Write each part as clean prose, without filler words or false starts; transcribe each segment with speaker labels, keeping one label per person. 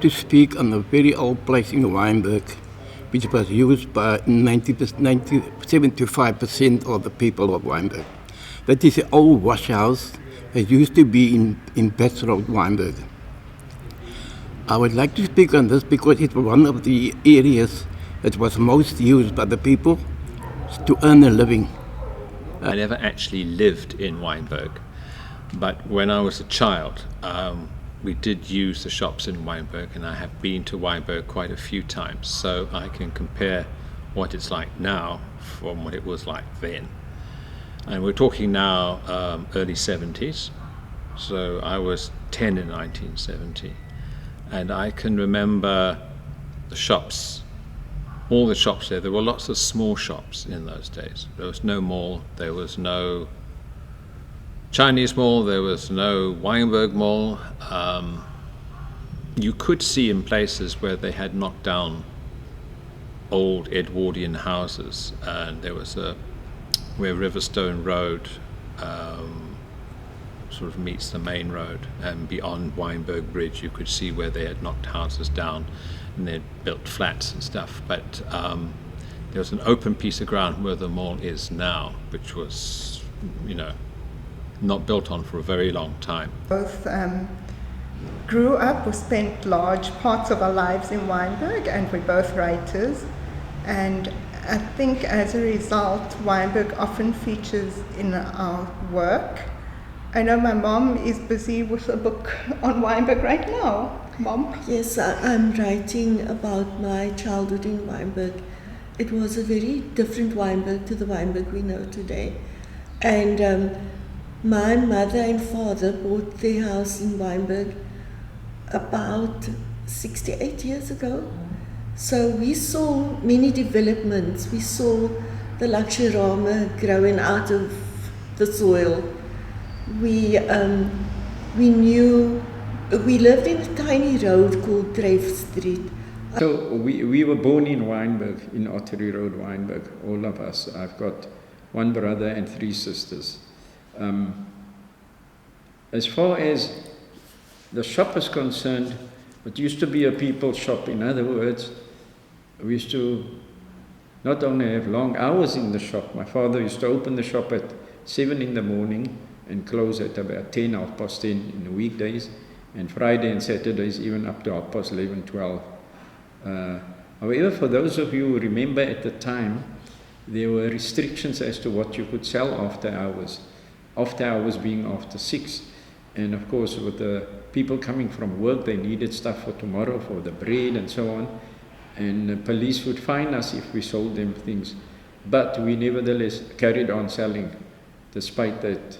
Speaker 1: To speak on a very old place in Wynberg, which was used by 75% of the people of Wynberg. That is the old wash house that used to be in Bass Road, Wynberg. I would like to speak on this because it was one of the areas that was most used by the people to earn a living.
Speaker 2: I never actually lived in Wynberg, but when I was a child, we did use the shops in Wynberg, and I have been to Wynberg quite a few times, so I can compare what it's like now from what it was like then. And we're talking now early 70s, so I was 10 in 1970, and I can remember the shops, all the shops there. There were lots of small shops in those days. There was no mall, there was no Chinese mall, there was no Wynberg mall. You could see in places where they had knocked down old Edwardian houses, and there was where Riverstone Road sort of meets the main road, and beyond Wynberg Bridge you could see where they had knocked houses down and they'd built flats and stuff. But there was an open piece of ground where the mall is now, which was, not built on for a very long time.
Speaker 3: Both grew up or spent large parts of our lives in Wynberg, and we're both writers. And I think as a result, Wynberg often features in our work. I know my mom is busy with a book on Wynberg right now. Mom?
Speaker 4: Yes, I'm writing about my childhood in Wynberg. It was a very different Wynberg to the Wynberg we know today. And my mother and father bought their house in Wynberg about 68 years ago. So we saw many developments. We saw the Lakshirama growing out of the soil. We lived in a tiny road called Dreyf Street.
Speaker 5: So we were born in Wynberg, in Ottery Road, Wynberg, all of us. I've got one brother and 3 sisters. As far as the shop is concerned, it used to be a people's shop. In other words, we used to not only have long hours in the shop. My father used to open the shop at 7 in the morning and close at about 10, 10:30 in the weekdays, and Friday and Saturdays even up to 11:30, 12. However, for those of you who remember at the time, there were restrictions as to what you could sell after hours. After hours being after 6. And of course, with the people coming from work, they needed stuff for tomorrow, for the bread and so on. And the police would fine us if we sold them things. But we nevertheless carried on selling despite that,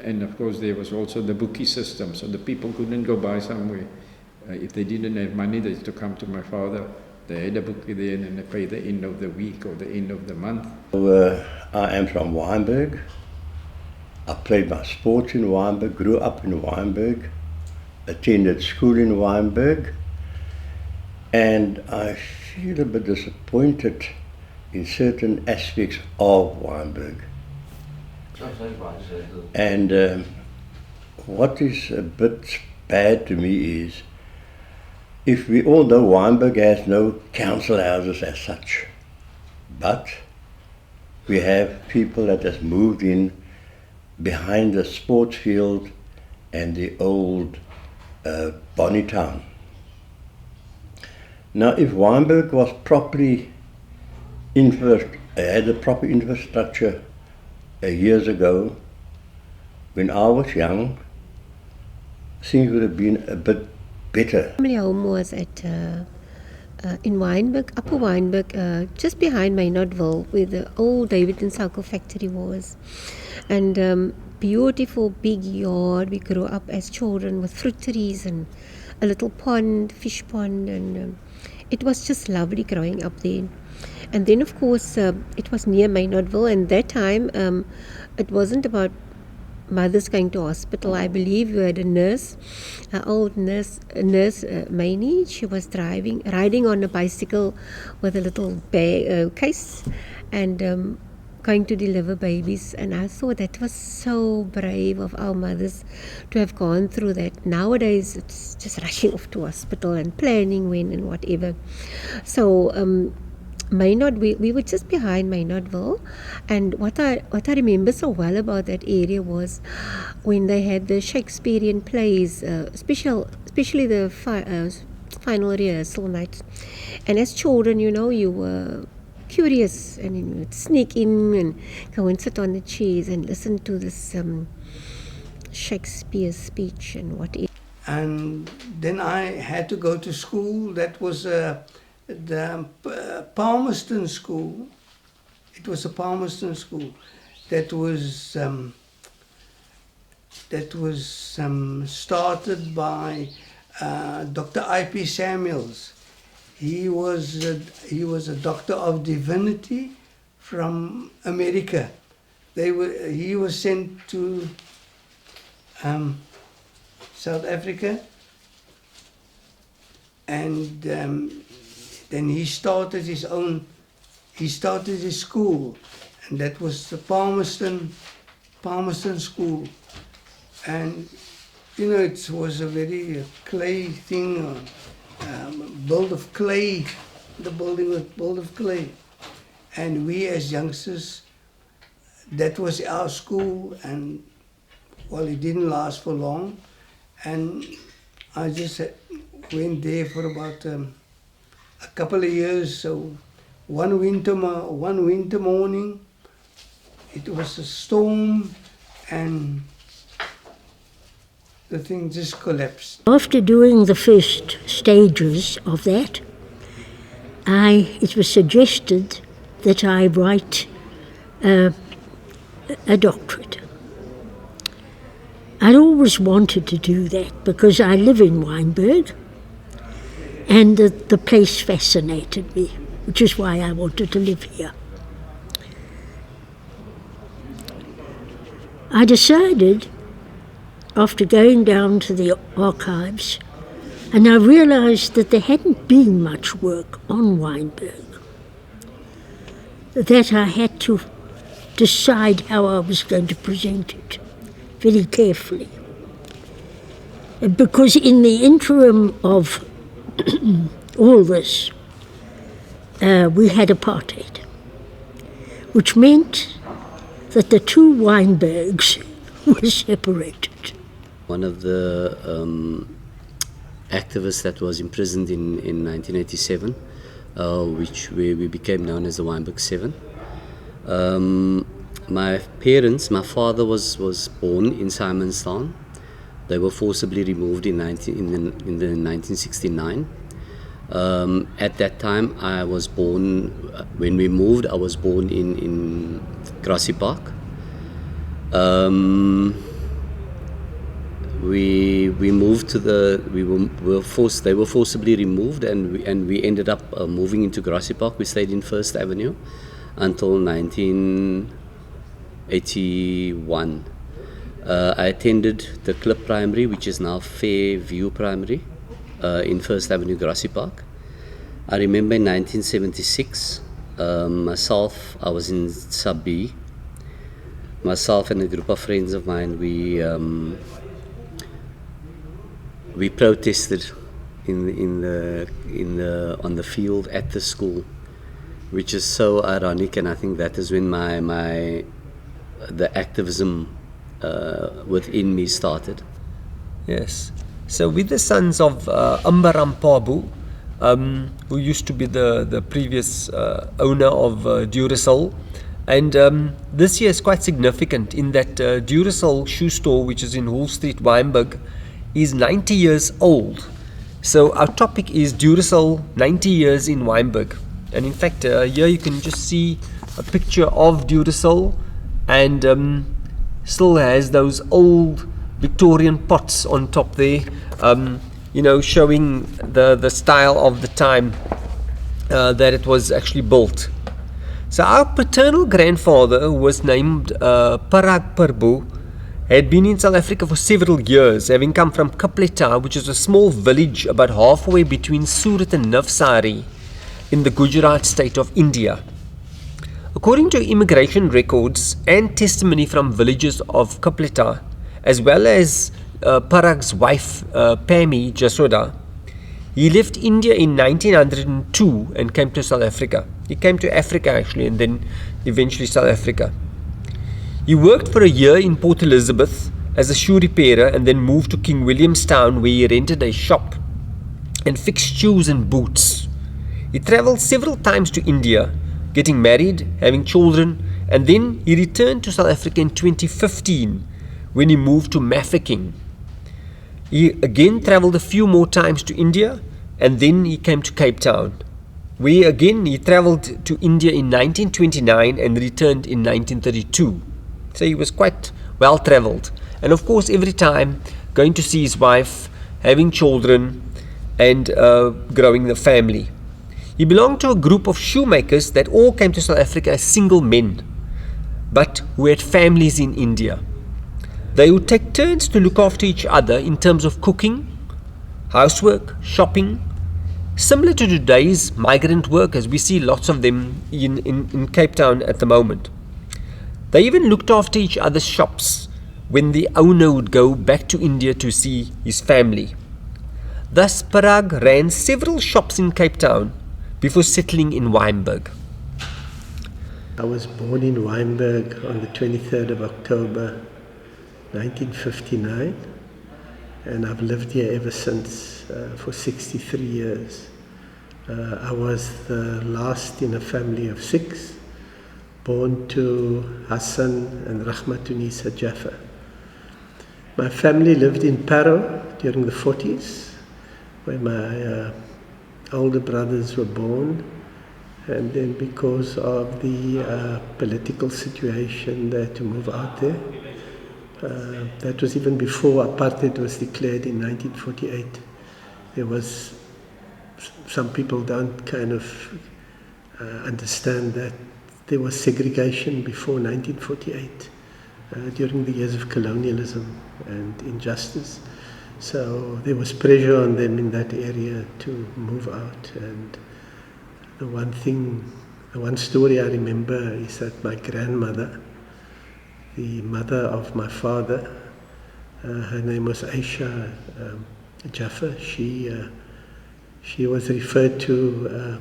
Speaker 5: and of course there was also the bookie system, so the people couldn't go buy somewhere. If they didn't have money, they had to come to my father. They had a bookie there, and then they pay the end of the week or the end of the month.
Speaker 6: I am from Wynberg. I played my sports in Wynberg, grew up in Wynberg, attended school in Wynberg, and I feel a bit disappointed in certain aspects of Wynberg. And what is a bit bad to me is, if we all know Wynberg has no council houses as such, but we have people that has moved in behind the sports field and the old Bonnie Town. Now, if Wynberg was properly had a proper infrastructure years ago, when I was young, things would have been a bit better.
Speaker 7: Family home was at in Wynberg, Upper Wynberg, just behind Maynardville, where the old David and Salko factory was. And beautiful big yard. We grew up as children with fruit trees and a little pond, fish pond, and it was just lovely growing up there. And then, of course, it was near Maynardville, and that time it wasn't about mothers going to hospital. I believe we had a nurse, an old nurse Maini. She was riding on a bicycle with a little case, and going to deliver babies, and I thought that was so brave of our mothers to have gone through that. Nowadays it's just rushing off to hospital and planning when and whatever. So Maynard, we were just behind Maynardville, and what I remember so well about that area was when they had the Shakespearean plays, especially the final rehearsal nights. And as children, you were curious, and you would sneak in and go and sit on the chairs and listen to this Shakespeare speech and whatever.
Speaker 8: And then I had to go to school. That was the Palmerston School. It was a Palmerston School that was started by Dr. I.P. Samuels. He was a doctor of divinity from America. He was sent to South Africa, and then he started his school, and that was the Palmerston School. And it was a very clay thing, built of clay. The building was built of clay, and we as youngsters, that was our school. And well, it didn't last for long, and I just went there for about a couple of years. So one winter morning, it was a storm, and the thing just collapsed.
Speaker 9: After doing the first stages of that, it was suggested that I write a doctorate. I'd always wanted to do that because I live in Wynberg, and the place fascinated me, which is why I wanted to live here. I decided, after going down to the archives, and I realized that there hadn't been much work on Wynberg, that I had to decide how I was going to present it very carefully. Because in the interim of all this, we had apartheid, which meant that the two Wynbergs were separated.
Speaker 10: One of the activists that was imprisoned in 1987, which we became known as the Wynberg 7. My father was born in Simonstown. They were forcibly removed in 1969. At that time, I was born. When we moved, I was born in Grassy Park. We moved to they were forcibly removed, and we ended up moving into Grassy Park. We stayed in First Avenue until 1981. I attended the Klip Primary, which is now Fairview Primary, in First Avenue, Grassy Park. I remember in 1976, I was in Sub B. Myself and a group of friends of mine, we protested on the field at the school, which is so ironic, and I think that is when the activism within me started.
Speaker 11: Yes. So with the sons of Ambaram Pabu, who used to be the previous owner of Duracell, and this year is quite significant in that Duracell shoe store, which is in Hull Street, Wynberg, is 90 years old. So our topic is Duracell 90 years in Wynberg. And in fact, here you can just see a picture of Duracell, and still has those old Victorian pots on top there, showing the style of the time that it was actually built. So our paternal grandfather, who was named Parag Prabhu, had been in South Africa for several years, having come from Kapleta, which is a small village about halfway between Surat and Navsari in the Gujarat state of India. According to immigration records and testimony from villagers of Kapleta, as well as Parag's wife Pammy Jasoda, he left India in 1902 and came to South Africa. He came to Africa actually, and then eventually South Africa. He worked for a year in Port Elizabeth as a shoe repairer and then moved to King Williamstown, where he rented a shop and fixed shoes and boots. He travelled several times to India, getting married, having children, and then he returned to South Africa in 2015 when he moved to Mafeking. He again travelled a few more times to India, and then he came to Cape Town, where again he travelled to India in 1929 and returned in 1932. So he was quite well travelled, and of course every time going to see his wife, having children, and growing the family. He belonged to a group of shoemakers that all came to South Africa as single men, but who had families in India. They would take turns to look after each other in terms of cooking, housework, shopping, similar to today's migrant workers. We see lots of them in Cape Town at the moment. They even looked after each other's shops when the owner would go back to India to see his family. Thus, Parag ran several shops in Cape Town before settling in Wynberg.
Speaker 12: I was born in Wynberg on the 23rd of October 1959, and I've lived here ever since for 63 years. I was the last in a family of 6, born to Hassan and Rahmatunisa Jaffa. My family lived in Parow during the 40s, where my older brothers were born, and then because of the political situation they had to move out there. That was even before apartheid was declared in 1948. There was, some people don't kind of understand that there was segregation before 1948 during the years of colonialism and injustice. So there was pressure on them in that area to move out. And the one story I remember is that my grandmother, the mother of my father, her name was Aisha Jaffa. She was referred to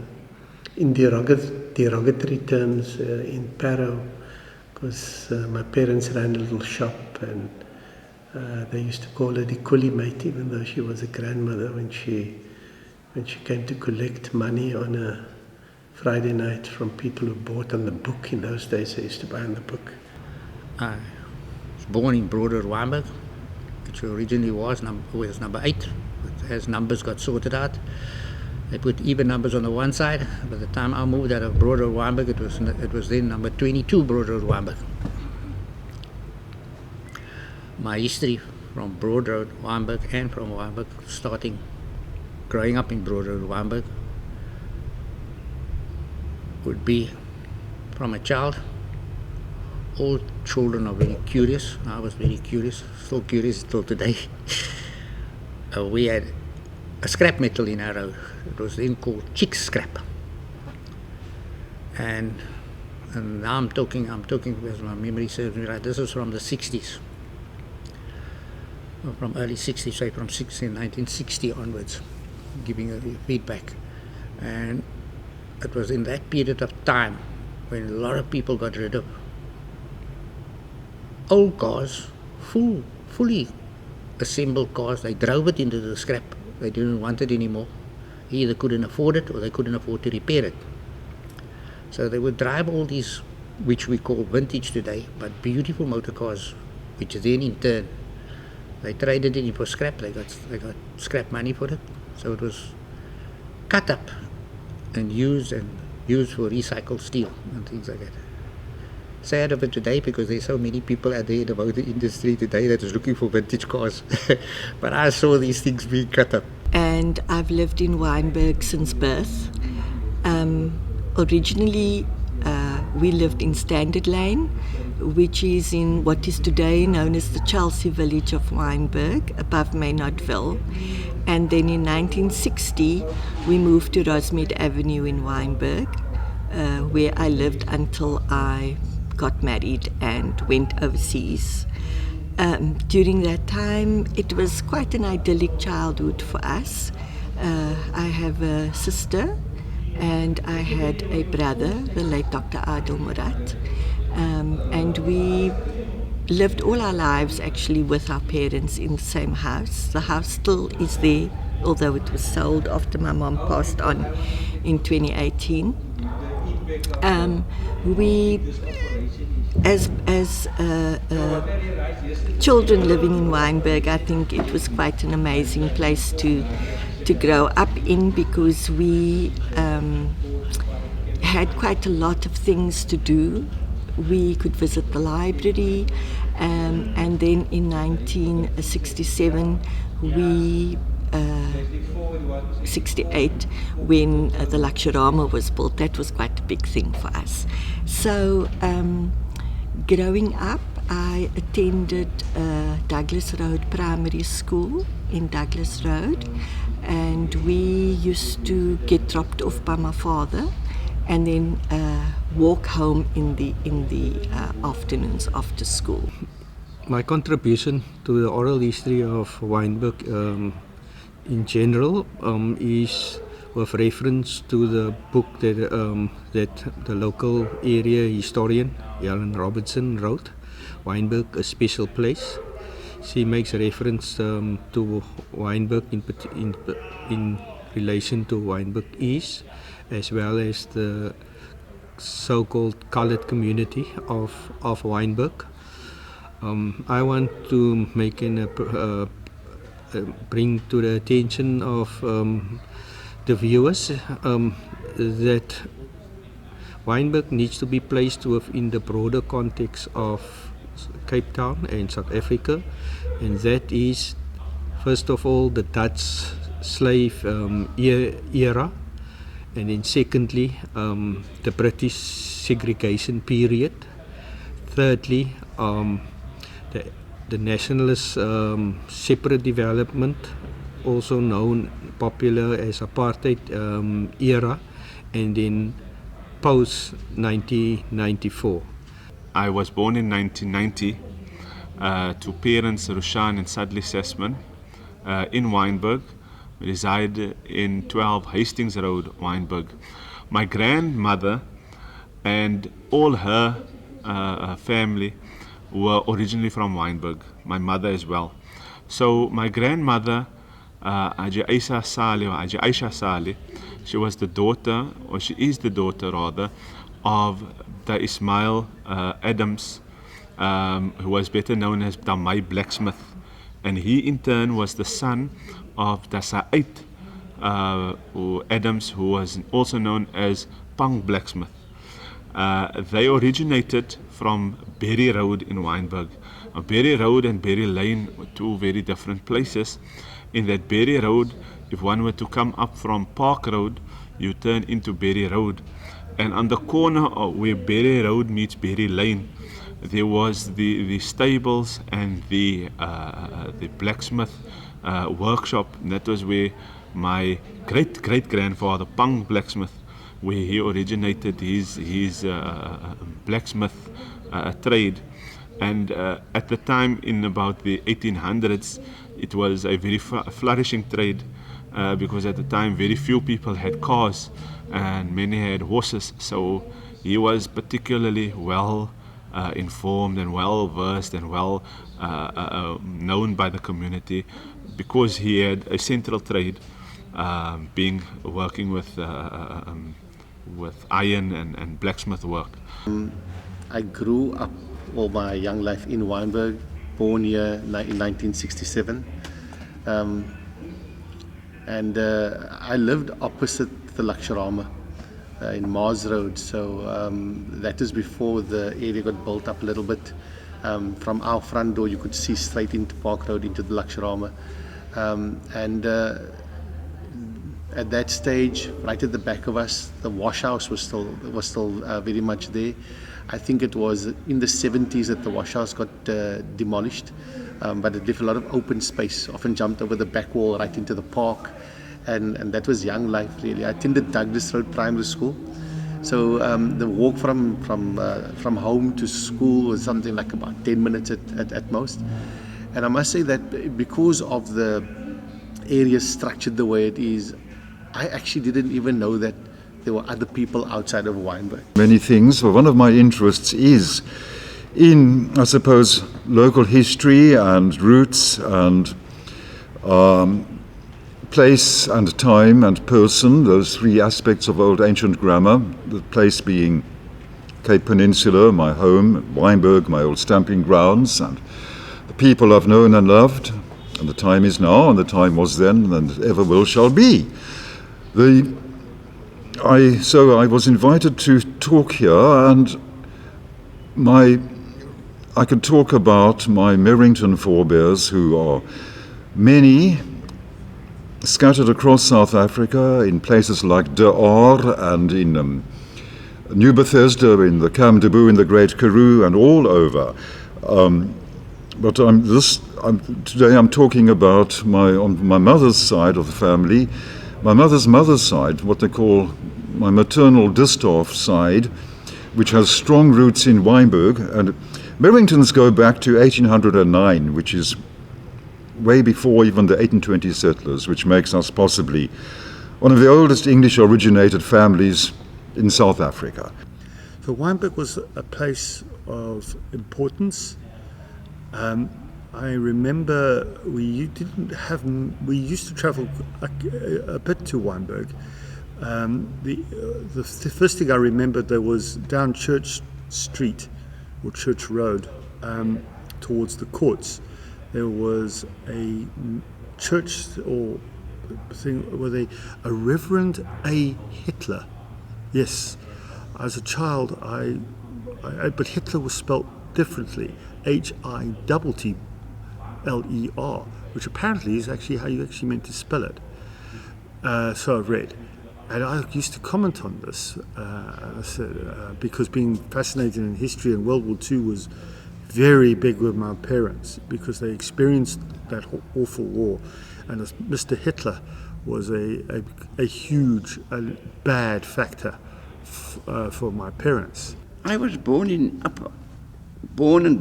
Speaker 12: in derogatory terms in Parow, because my parents ran a little shop, and they used to call her the coolie mate, even though she was a grandmother when she came to collect money on a Friday night from people who bought on the book. In those days they used to buy on the book.
Speaker 13: I was born in Broader Wynberg, which originally was number 8. But as numbers got sorted out, they put even numbers on the one side. By the time I moved out of Broader Wynberg, it was then number 22 Broader Wynberg. My history from Broader Wynberg and from Wynberg, starting growing up in Broader Wynberg, would be from a child. All children are very curious. I was very curious, still curious till today. We had a scrap metal in our road. It was then called chick scrap. And now I'm talking, as my memory serves me right, this is from the 60s. From early 60s, say from 1960 onwards, giving a feedback. And it was in that period of time when a lot of people got rid of old cars, fully assembled cars. They drove it into the scrap. They didn't want it anymore. They either couldn't afford it or they couldn't afford to repair it. So they would drive all these, which we call vintage today, but beautiful motor cars, which then in turn, they traded it in for scrap. They got scrap money for it. So it was cut up and used for recycled steel and things like that. Sad of it today, because there's so many people out there in the motor industry today that is looking for vintage cars. But I saw these things being cut up.
Speaker 14: And I've lived in Wynberg since birth. Originally, we lived in Standard Lane, which is in what is today known as the Chelsea village of Wynberg, above Maynardville. And then in 1960, we moved to Rosemead Avenue in Wynberg. where I lived until I got married and went overseas. During that time, it was quite an idyllic childhood for us. I have a sister and I had a brother, the late Dr. Adil Murat, and we lived all our lives actually with our parents in the same house. The house still is there, although it was sold after my mom passed on in 2018. We, as children living in Wynberg, I think it was quite an amazing place to grow up in, because we had quite a lot of things to do. We could visit the library, and then in 1967 we 68, when the Lakshorama was built, that was quite a big thing for us. So growing up, I attended Douglas Road Primary School in Douglas Road, and we used to get dropped off by my father and then walk home in the afternoons after school.
Speaker 15: My contribution to the oral history of Wynberg in general is with reference to the book that the local area historian Ellen Robertson wrote, Wynberg, A Special Place. She makes reference to Wynberg in relation to Wynberg East, as well as the so-called colored community of Wynberg. I want to make bring to the attention of the viewers that Wynberg needs to be placed within the broader context of Cape Town and South Africa, and that is, first of all, the Dutch slave era, and then secondly, the British segregation period. Thirdly, the nationalist separate development, also known popular as apartheid era, and then post 1994.
Speaker 16: I was born in 1990 to parents Rushan and Sadly Sesman in Wynberg. We reside in 12 Hastings Road, Wynberg. My grandmother and all her family were originally from Wynberg, my mother as well. So my grandmother, Haji Aisha Saleh, she was the daughter, or she is the daughter rather, of the Ismail Adams, who was better known as Damai Blacksmith, and he in turn was the son of the Sa'id Adams, who was also known as Pang Blacksmith. They originated from Berry Road in Wynberg. Berry Road and Berry Lane were two very different places. In that Berry Road, if one were to come up from Park Road, you turn into Berry Road. And on the corner of where Berry Road meets Berry Lane, there was the stables and the blacksmith workshop. And that was where my great-great-grandfather, Pang Blacksmith, where he originated his blacksmith trade. And at the time, in about the 1800s, it was a very flourishing trade because at the time very few people had cars and many had horses. So he was particularly well informed and well versed and well known by the community because he had a central trade, working with iron and blacksmith work.
Speaker 17: I grew up all my young life in Wynberg, born here in 1967, and I lived opposite the Lakshorama in Mars Road, so that is before the area got built up a little bit. From our front door you could see straight into Park Road, into the Lakshorama, and at that stage, right at the back of us, the wash house was still very much there. I think it was in the 70s that the wash house got demolished, but it left a lot of open space. Often jumped over the back wall right into the park, and that was young life really. I attended Douglas Road Primary School, So the walk from home to school was something like about 10 minutes at most. And I must say that because of the area structured the way it is, I actually didn't even know that there were other people outside of Wynberg.
Speaker 18: Many things, but one of my interests is in, I suppose, local history and roots and place and time and person, those three aspects of old ancient grammar, the place being Cape Peninsula, my home, Wynberg, my old stamping grounds, and the people I've known and loved, and the time is now, and the time was then, and ever will shall be. So I was invited to talk here, and I could talk about my Merrington forebears, who are many, scattered across South Africa in places like De Aar and in New Bethesda, in the Cam de Boo, in the Great Karoo, and all over. But today I'm talking about on my mother's side of the family, my mother's side, what they call my maternal Distaff side, which has strong roots in Wynberg. And Merringtons go back to 1809, which is way before even the 1820 settlers, which makes us possibly one of the oldest English-originated families in South Africa.
Speaker 19: So Wynberg was a place of importance. I remember we used to travel a bit to Wynberg. The first thing I remembered, there was down Church Street or Church Road towards the courts. There was a church or thing with a Reverend A. Hitler. Yes, as a child, but Hitler was spelt differently, Hitler, which apparently is actually how you actually meant to spell it. So I read. And I used to comment on this because being fascinated in history, and World War II was very big with my parents because they experienced that awful war. And Mr. Hitler was a huge, bad factor for my parents.
Speaker 20: I was born and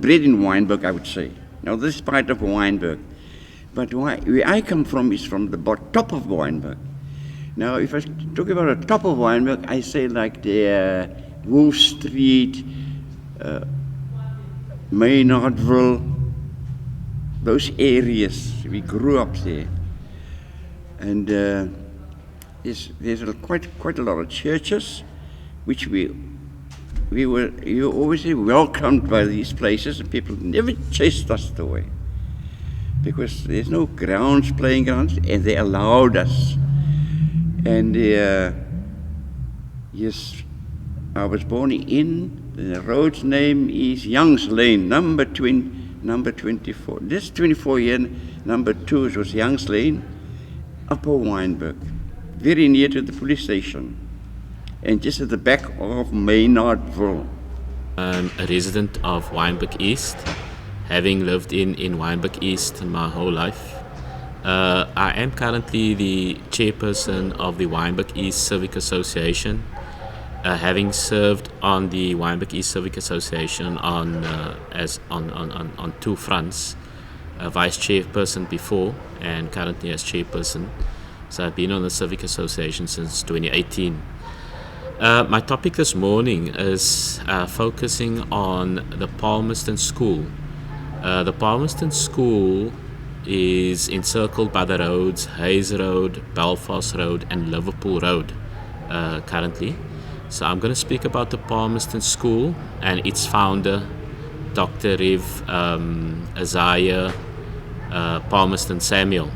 Speaker 20: bred in Wynberg, I would say. Now this is part of Wynberg. But where I come from is from the top of Wynberg. Now, if I talk about the top of Wynberg, I say like the Wolf Street, Maynardville, those areas. We grew up there, and there's quite a lot of churches, which you were always welcomed by these places, and people never chased us away because there's no playing grounds, and they allowed us. And yes, I was born in, the road's name is Young's Lane, number 24. This 24 year, number 2 was Young's Lane, Upper Wynberg, very near to the police station, and just at the back of Maynardville.
Speaker 21: I'm a resident of Wynberg East, having lived in Wynberg East my whole life. I am currently the chairperson of the Wynberg East Civic Association, having served on the Wynberg East Civic Association on two fronts, vice chairperson before and currently as chairperson. So I've been on the Civic Association since 2018. My topic this morning is focusing on the Palmerston School. The Palmerston School is encircled by the roads Hayes Road, Belfast Road and Liverpool Road currently. So I'm going to speak about the Palmerston School and its founder, Dr. Rev. Isaiah Palmerston Samuel.